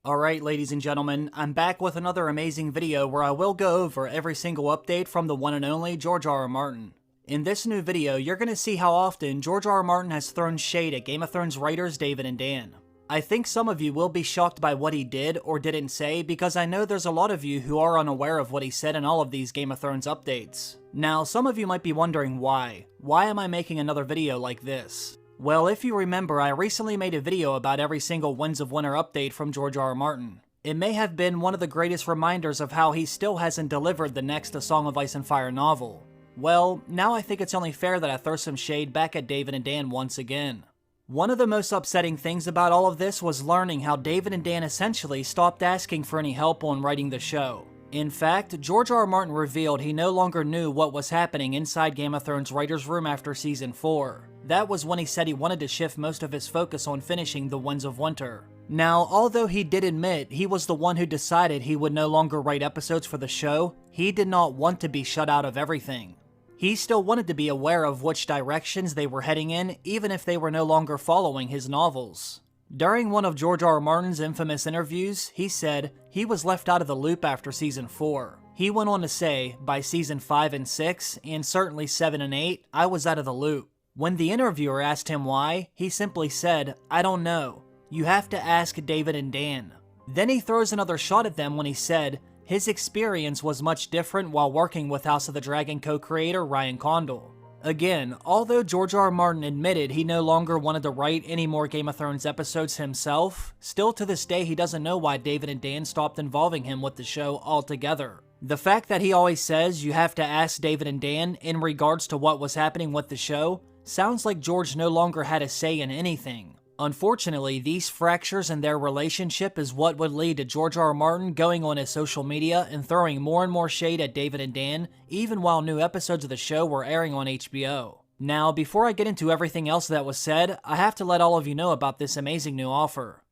Alright ladies and gentlemen, I'm back with another amazing video where I will go over every single update from the one and only George R. R. Martin. In this new video, you're going to see how often George R. R. Martin has thrown shade at Game of Thrones writers David and Dan. I think some of you will be shocked by what he did or didn't say because I know there's a lot of you who are unaware of what he said in all of these Game of Thrones updates. Now, some of you might be wondering why. Why am I making another video like this? Well, if you remember, I recently made a video about every single Winds of Winter update from George R. R. Martin. It may have been one of the greatest reminders of how he still hasn't delivered the next A Song of Ice and Fire novel. Well, now I think it's only fair that I throw some shade back at David and Dan once again. One of the most upsetting things about all of this was learning how David and Dan essentially stopped asking for any help on writing the show. In fact, George R. R. Martin revealed he no longer knew what was happening inside Game of Thrones writers' room after Season 4. That was when he said he wanted to shift most of his focus on finishing The Winds of Winter. Now, although he did admit he was the one who decided he would no longer write episodes for the show, he did not want to be shut out of everything. He still wanted to be aware of which directions they were heading in, even if they were no longer following his novels. During one of George R. R. Martin's infamous interviews, he said he was left out of the loop after Season 4. He went on to say, by Season 5 and 6, and certainly 7 and 8, I was out of the loop. When the interviewer asked him why, he simply said, I don't know. You have to ask David and Dan. Then he throws another shot at them when he said, his experience was much different while working with House of the Dragon co-creator Ryan Condal. Again, although George R. R. Martin admitted he no longer wanted to write any more Game of Thrones episodes himself, still to this day he doesn't know why David and Dan stopped involving him with the show altogether. The fact that he always says you have to ask David and Dan in regards to what was happening with the show sounds like George no longer had a say in anything. Unfortunately, these fractures in their relationship is what would lead to George R. R. Martin going on his social media and throwing more and more shade at David and Dan, even while new episodes of the show were airing on HBO. Now, before I get into everything else that was said, I have to let all of you know about this amazing new offer.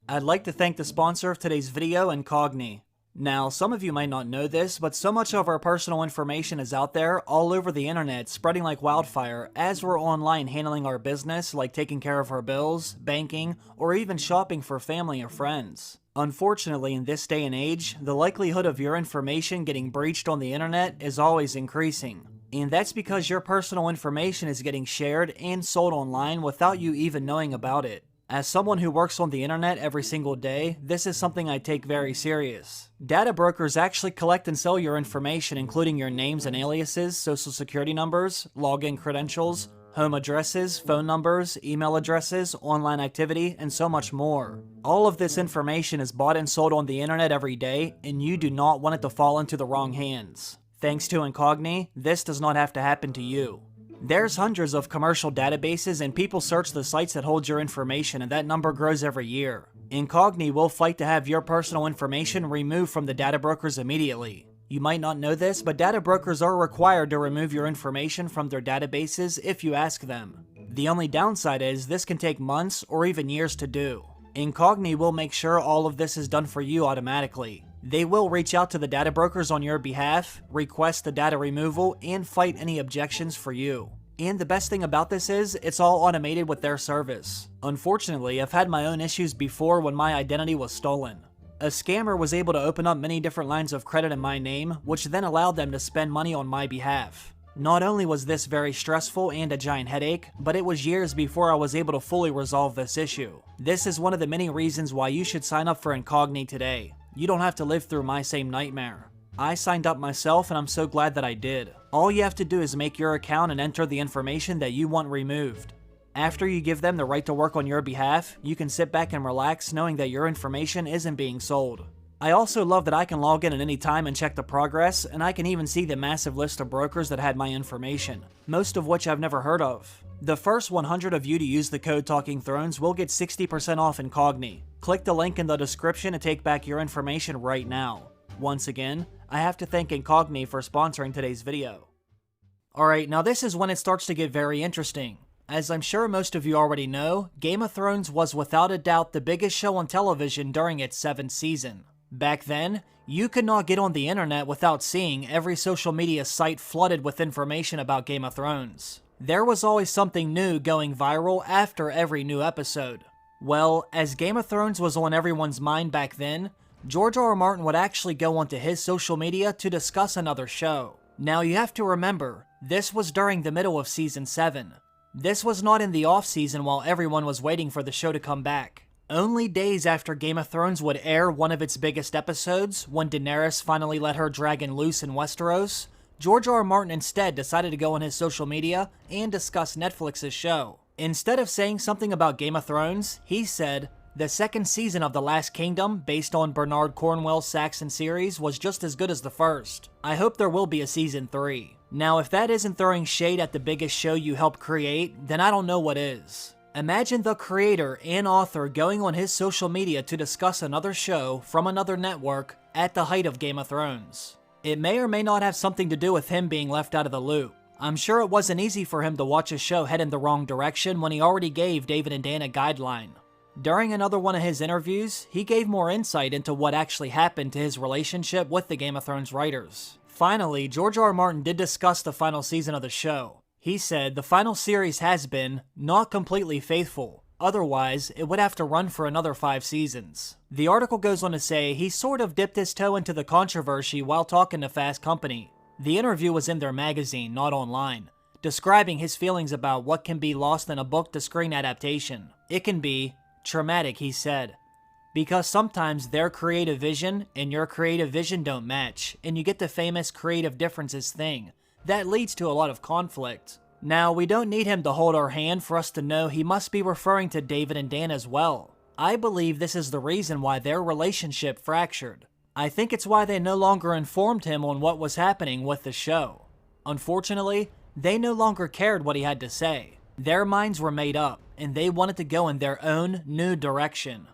I'd like to thank the sponsor of today's video, Incogni. Now, some of you might not know this, but so much of our personal information is out there all over the internet, spreading like wildfire as we're online handling our business, like taking care of our bills, banking, or even shopping for family or friends. Unfortunately, in this day and age, the likelihood of your information getting breached on the internet is always increasing. And that's because your personal information is getting shared and sold online without you even knowing about it. As someone who works on the internet every single day, this is something I take very serious. Data brokers actually collect and sell your information, including your names and aliases, social security numbers, login credentials, home addresses, phone numbers, email addresses, online activity, and so much more. All of this information is bought and sold on the internet every day, and you do not want it to fall into the wrong hands. Thanks to Incogni, this does not have to happen to you. There's hundreds of commercial databases and people search the sites that hold your information, and that number grows every year. Incogni will fight to have your personal information removed from the data brokers immediately. You might not know this, but data brokers are required to remove your information from their databases if you ask them. The only downside is this can take months or even years to do. Incogni will make sure all of this is done for you automatically. They will reach out to the data brokers on your behalf, request the data removal, and fight any objections for you. And the best thing about this is, it's all automated with their service. Unfortunately, I've had my own issues before when my identity was stolen. A scammer was able to open up many different lines of credit in my name, which then allowed them to spend money on my behalf. Not only was this very stressful and a giant headache, but it was years before I was able to fully resolve this issue. This is one of the many reasons why you should sign up for Incogni today. You don't have to live through my same nightmare. I signed up myself and I'm so glad that I did. All you have to do is make your account and enter the information that you want removed. After you give them the right to work on your behalf, you can sit back and relax knowing that your information isn't being sold. I also love that I can log in at any time and check the progress, and I can even see the massive list of brokers that had my information, most of which I've never heard of. The first 100 of you to use the code Talking Thrones will get 60% off Incogni. Click the link in the description to take back your information right now. Once again, I have to thank Incogni for sponsoring today's video. Alright, now this is when it starts to get very interesting. As I'm sure most of you already know, Game of Thrones was without a doubt the biggest show on television during its 7th season. Back then, you could not get on the internet without seeing every social media site flooded with information about Game of Thrones. There was always something new going viral after every new episode. Well, as Game of Thrones was on everyone's mind back then, George R. R. Martin would actually go onto his social media to discuss another show. Now you have to remember, this was during the middle of Season 7. This was not in the off-season while everyone was waiting for the show to come back. Only days after Game of Thrones would air one of its biggest episodes, when Daenerys finally let her dragon loose in Westeros, George R. R. Martin instead decided to go on his social media and discuss Netflix's show. Instead of saying something about Game of Thrones, he said, "The second season of The Last Kingdom, based on Bernard Cornwell's Saxon series, was just as good as the first. I hope there will be a season 3. Now, if that isn't throwing shade at the biggest show you helped create, then I don't know what is. Imagine the creator and author going on his social media to discuss another show from another network at the height of Game of Thrones. It may or may not have something to do with him being left out of the loop. I'm sure it wasn't easy for him to watch a show head in the wrong direction when he already gave David and Dan a guideline. During another one of his interviews, he gave more insight into what actually happened to his relationship with the Game of Thrones writers. Finally, George R. R. Martin did discuss the final season of the show. He said the final series has been not completely faithful, otherwise it would have to run for another 5 seasons. The article goes on to say he sort of dipped his toe into the controversy while talking to Fast Company. The interview was in their magazine, not online, describing his feelings about what can be lost in a book-to-screen adaptation. It can be traumatic, he said, because sometimes their creative vision and your creative vision don't match, and you get the famous creative differences thing. That leads to a lot of conflict. Now, we don't need him to hold our hand for us to know he must be referring to David and Dan as well. I believe this is the reason why their relationship fractured. I think it's why they no longer informed him on what was happening with the show. Unfortunately, they no longer cared what he had to say. Their minds were made up, and they wanted to go in their own new direction.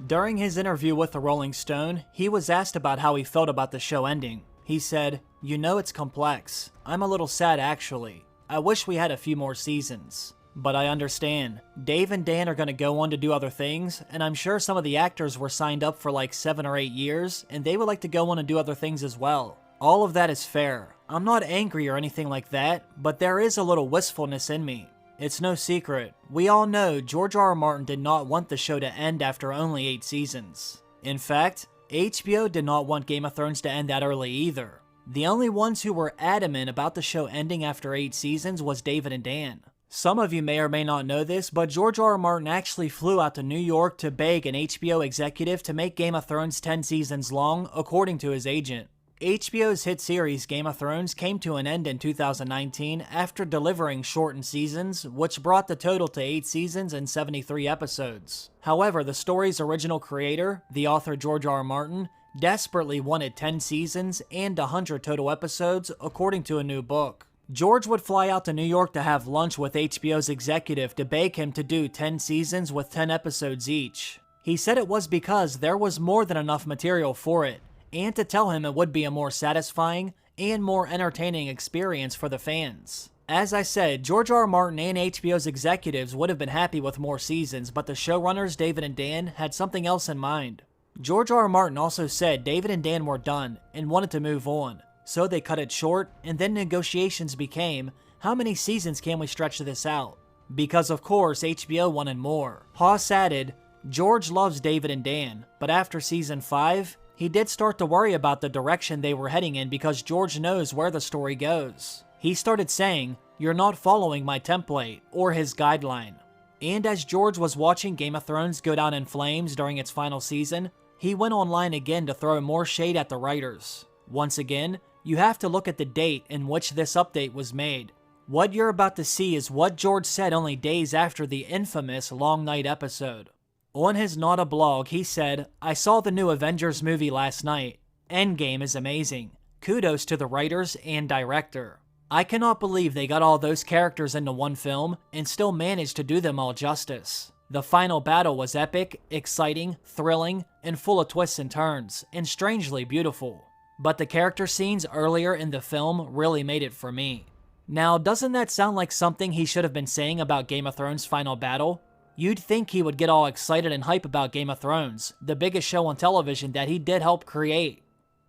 During his interview with the Rolling Stone, he was asked about how he felt about the show ending. He said, "You know it's complex. I'm a little sad actually. I wish we had a few more seasons. But I understand. Dave and Dan are going to go on to do other things, and I'm sure some of the actors were signed up for like 7 or 8 years, and they would like to go on and do other things as well. All of that is fair. I'm not angry or anything like that, but there is a little wistfulness in me. It's no secret. We all know George R. R. Martin did not want the show to end after only 8 seasons. In fact, HBO did not want Game of Thrones to end that early either. The only ones who were adamant about the show ending after 8 seasons was David and Dan. Some of you may or may not know this, but George R. R. Martin actually flew out to New York to beg an HBO executive to make Game of Thrones 10 seasons long, according to his agent. HBO's hit series Game of Thrones came to an end in 2019 after delivering shortened seasons, which brought the total to 8 seasons and 73 episodes. However, the story's original creator, the author George R. R. Martin, desperately wanted 10 seasons and 100 total episodes, according to a new book. George would fly out to New York to have lunch with HBO's executive to beg him to do 10 seasons with 10 episodes each. He said it was because there was more than enough material for it, and to tell him it would be a more satisfying and more entertaining experience for the fans. As I said, George R. R. Martin and HBO's executives would have been happy with more seasons, but the showrunners David and Dan had something else in mind. George R. R. Martin also said David and Dan were done and wanted to move on. So they cut it short, and then negotiations became, how many seasons can we stretch this out? Because of course HBO wanted more. Haas added, George loves David and Dan, but after season 5, he did start to worry about the direction they were heading in because George knows where the story goes. He started saying, "You're not following my template," or his guideline. And as George was watching Game of Thrones go down in flames during its final season, he went online again to throw more shade at the writers. Once again, you have to look at the date in which this update was made. What you're about to see is what George said only days after the infamous Long Night episode. On his Not a blog, he said, "I saw the new Avengers movie last night. Endgame is amazing. Kudos to the writers and director. I cannot believe they got all those characters into one film and still managed to do them all justice. The final battle was epic, exciting, thrilling, and full of twists and turns, and strangely beautiful. But the character scenes earlier in the film really made it for me." Now, doesn't that sound like something he should have been saying about Game of Thrones' final battle? You'd think he would get all excited and hype about Game of Thrones, the biggest show on television that he did help create.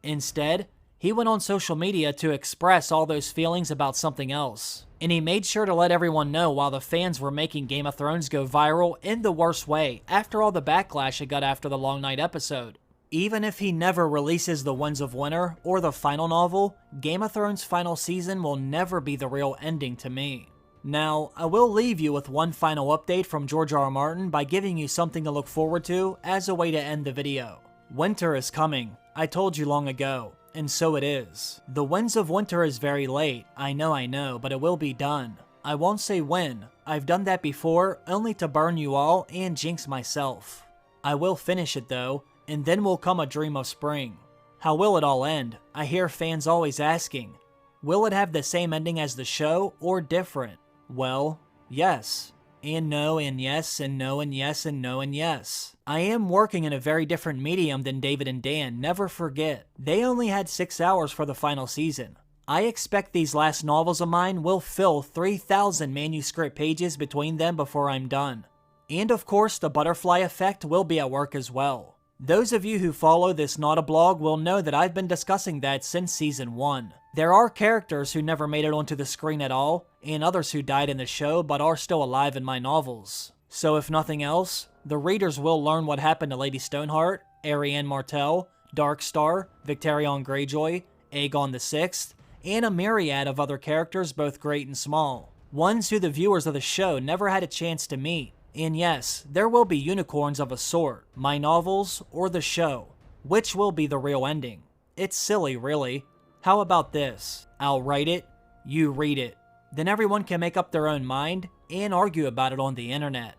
Instead, he went on social media to express all those feelings about something else. And he made sure to let everyone know while the fans were making Game of Thrones go viral in the worst way after all the backlash it got after the Long Night episode. Even if he never releases The Winds of Winter or the final novel, Game of Thrones' final season will never be the real ending to me. Now, I will leave you with one final update from George R. R. Martin by giving you something to look forward to as a way to end the video. Winter is coming. I told you long ago, and so it is. The Winds of Winter is very late, I know, but it will be done. I won't say when. I've done that before, only to burn you all and jinx myself. I will finish it though, and then will come A Dream of Spring. How will it all end? I hear fans always asking. Will it have the same ending as the show, or different? Well, yes. And no, and yes, and no, and yes, and no, and yes. I am working in a very different medium than David and Dan, never forget. They only had 6 hours for the final season. I expect these last novels of mine will fill 3,000 manuscript pages between them before I'm done. And of course, the butterfly effect will be at work as well. Those of you who follow this Not-A-Blog will know that I've been discussing that since Season 1. There are characters who never made it onto the screen at all, and others who died in the show but are still alive in my novels. So if nothing else, the readers will learn what happened to Lady Stoneheart, Arianne Martell, Darkstar, Victarion Greyjoy, Aegon VI, and a myriad of other characters both great and small. Ones who the viewers of the show never had a chance to meet. And yes, there will be unicorns of a sort, my novels or the show. Which will be the real ending? It's silly, really. How about this? I'll write it, you read it. Then everyone can make up their own mind and argue about it on the internet.